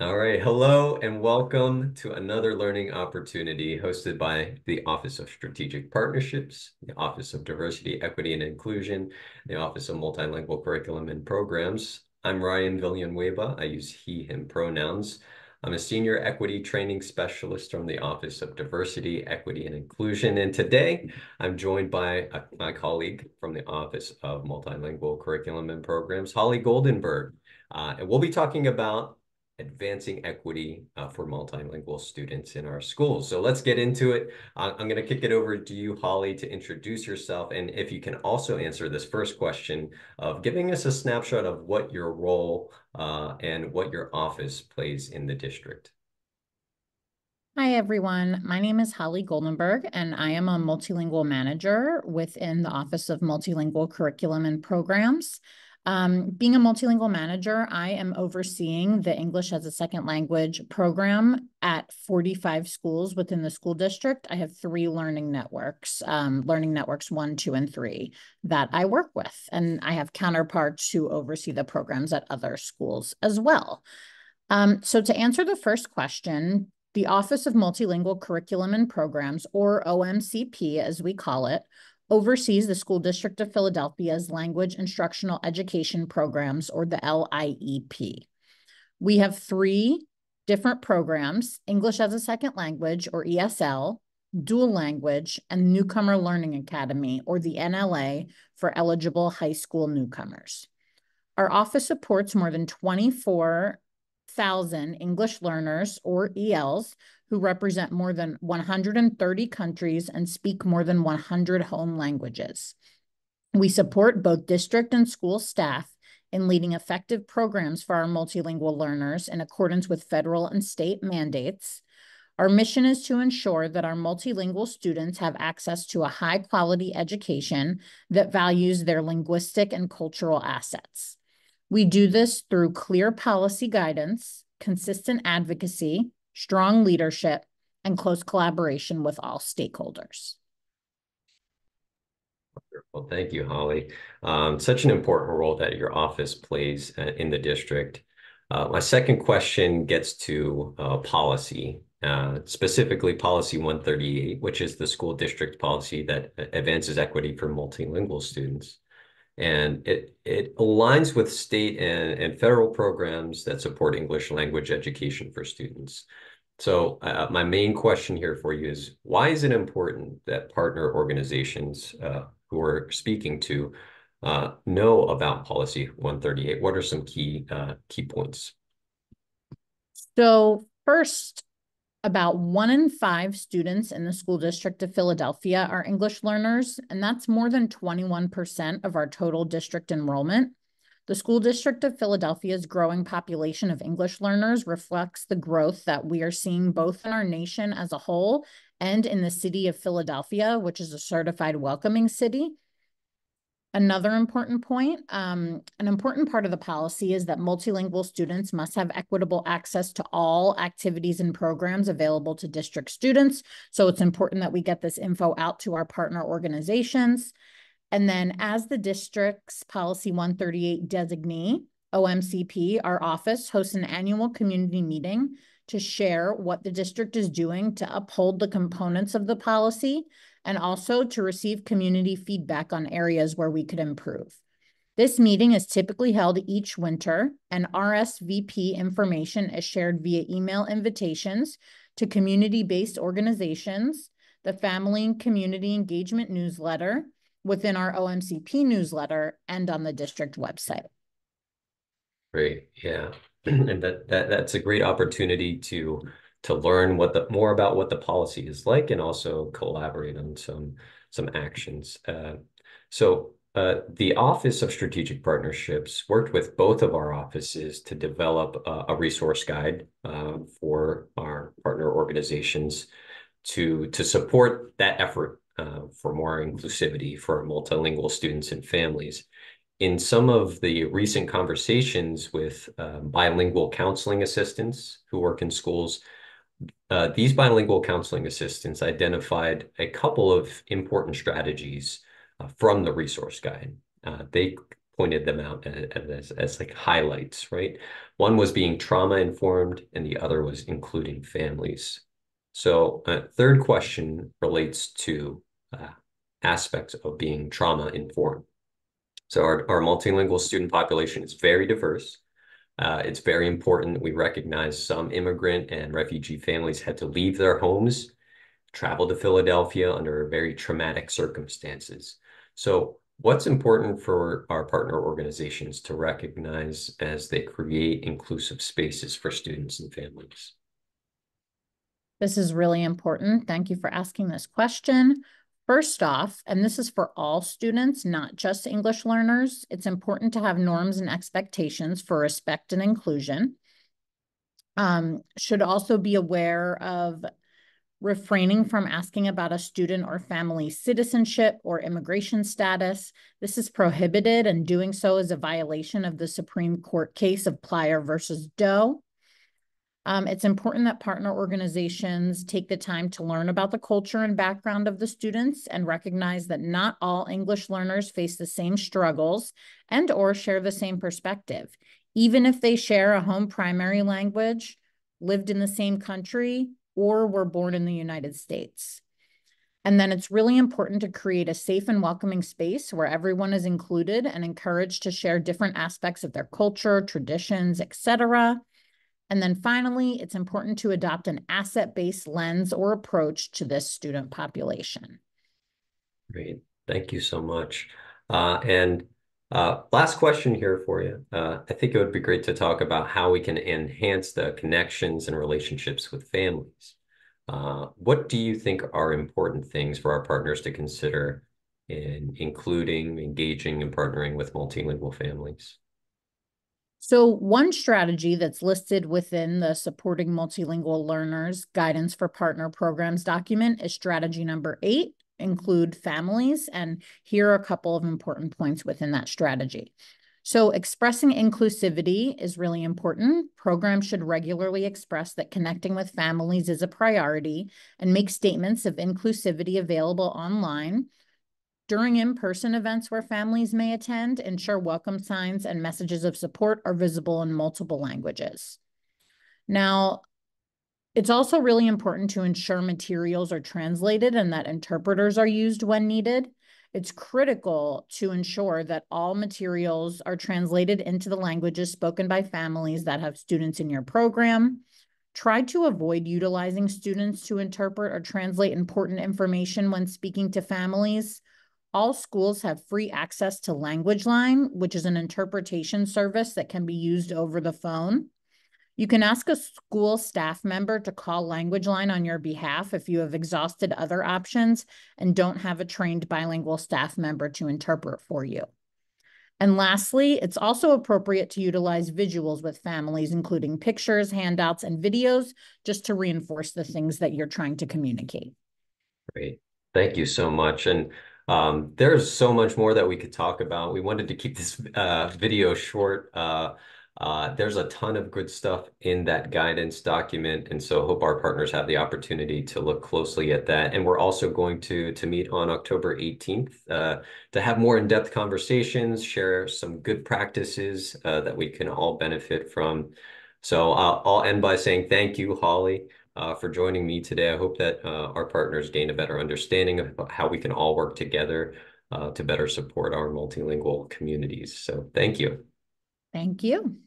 All right, hello and welcome to another learning opportunity hosted by the Office of Strategic Partnerships, the Office of Diversity, Equity, and Inclusion, the Office of Multilingual Curriculum and Programs. I'm Ryan Villanueva. I use he, him pronouns. I'm a senior equity training specialist from the Office of Diversity, Equity, and Inclusion. And today I'm joined by my colleague from the Office of Multilingual Curriculum and Programs, Holly Goldenberg. And we'll be talking about advancing equity for multilingual students in our schools. So let's get into it. I'm going to kick it over to you, Holly, to introduce yourself. And if you can also answer this first question of giving us a snapshot of what your role and what your office plays in the district. Hi, everyone. My name is Holly Goldenberg, and I am a multilingual manager within the Office of Multilingual Curriculum and Programs. Being a multilingual manager, I am overseeing the English as a Second Language program at 45 schools within the school district. I have three learning networks 1, 2, and 3, that I work with, and I have counterparts who oversee the programs at other schools as well. So to answer the first question, the Office of Multilingual Curriculum and Programs, or OMCP as we call it, oversees the School District of Philadelphia's Language Instructional Education Programs, or the LIEP. We have three different programs: English as a Second Language, or ESL, Dual Language, and Newcomer Learning Academy, or the NLA, for eligible high school newcomers. Our office supports more than 24,000 English learners, or ELs, who represent more than 130 countries and speak more than 100 home languages. We support both district and school staff in leading effective programs for our multilingual learners in accordance with federal and state mandates. Our mission is to ensure that our multilingual students have access to a high-quality education that values their linguistic and cultural assets. We do this through clear policy guidance, consistent advocacy, strong leadership, and close collaboration with all stakeholders. Well, thank you, Holly. Such an important role that your office plays in the district. My second question gets to policy, specifically Policy 138, which is the school district policy that advances equity for multilingual students. And it aligns with state and federal programs that support English language education for students. So my main question here for you is, why is it important that partner organizations who we're speaking to know about Policy 138? What are some key points? So first, about 1 in 5 students in the school district of Philadelphia are English learners, and that's more than 21% of our total district enrollment. The school district of Philadelphia's growing population of English learners reflects the growth that we are seeing both in our nation as a whole and in the city of Philadelphia, which is a certified welcoming city. Another important point, an important part of the policy is that multilingual students must have equitable access to all activities and programs available to district students. So it's important that we get this info out to our partner organizations. And then as the district's Policy 138 designee, OMCP, our office hosts an annual community meeting to share what the district is doing to uphold the components of the policy and also to receive community feedback on areas where we could improve. This meeting is typically held each winter, and RSVP information is shared via email invitations to community-based organizations, the Family and Community Engagement newsletter, within our OMCP newsletter, and on the district website. Great, yeah, and that's a great opportunity to learn more about what the policy is like, and also collaborate on some actions. The Office of Strategic Partnerships worked with both of our offices to develop a resource guide for our partner organizations to support that effort for more inclusivity for multilingual students and families. In some of the recent conversations with bilingual counseling assistants who work in schools, these bilingual counseling assistants identified a couple of important strategies from the resource guide. They pointed them out as like highlights, right? One was being trauma informed, and the other was including families. So, third question relates to aspects of being trauma informed. So, our multilingual student population is very diverse. It's very important that we recognize some immigrant and refugee families had to leave their homes, travel to Philadelphia under very traumatic circumstances. So, what's important for our partner organizations to recognize as they create inclusive spaces for students and families? This is really important. Thank you for asking this question. First off, and this is for all students, not just English learners, it's important to have norms and expectations for respect and inclusion. Should also be aware of refraining from asking about a student or family citizenship or immigration status. This is prohibited, and doing so is a violation of the Supreme Court case of Plyer versus Doe. It's important that partner organizations take the time to learn about the culture and background of the students and recognize that not all English learners face the same struggles and or share the same perspective. Even if they share a home primary language, lived in the same country, or were born in the United States. And then it's really important to create a safe and welcoming space where everyone is included and encouraged to share different aspects of their culture, traditions, etc. And then finally, it's important to adopt an asset-based lens or approach to this student population. Great. Thank you so much. And last question here for you. I think it would be great to talk about how we can enhance the connections and relationships with families. What do you think are important things for our partners to consider in including, engaging, and partnering with multilingual families? So one strategy that's listed within the Supporting Multilingual Learners Guidance for Partner Programs document is strategy number 8, include families. And here are a couple of important points within that strategy. So expressing inclusivity is really important. Programs should regularly express that connecting with families is a priority and make statements of inclusivity available online. During in-person events where families may attend, ensure welcome signs and messages of support are visible in multiple languages. Now, it's also really important to ensure materials are translated and that interpreters are used when needed. It's critical to ensure that all materials are translated into the languages spoken by families that have students in your program. Try to avoid utilizing students to interpret or translate important information when speaking to families. All schools have free access to Language Line, which is an interpretation service that can be used over the phone. You can ask a school staff member to call Language Line on your behalf if you have exhausted other options and don't have a trained bilingual staff member to interpret for you. And lastly, it's also appropriate to utilize visuals with families, including pictures, handouts, and videos, just to reinforce the things that you're trying to communicate. Great. Thank you so much. And there's so much more that we could talk about. We wanted to keep this video short. There's a ton of good stuff in that guidance document, and so hope our partners have the opportunity to look closely at that. And we're also going to meet on October 18th to have more in-depth conversations, share some good practices that we can all benefit from. So I'll end by saying thank you, Holly, for joining me today. I hope that our partners gain a better understanding of how we can all work together to better support our multilingual communities. So thank you. Thank you.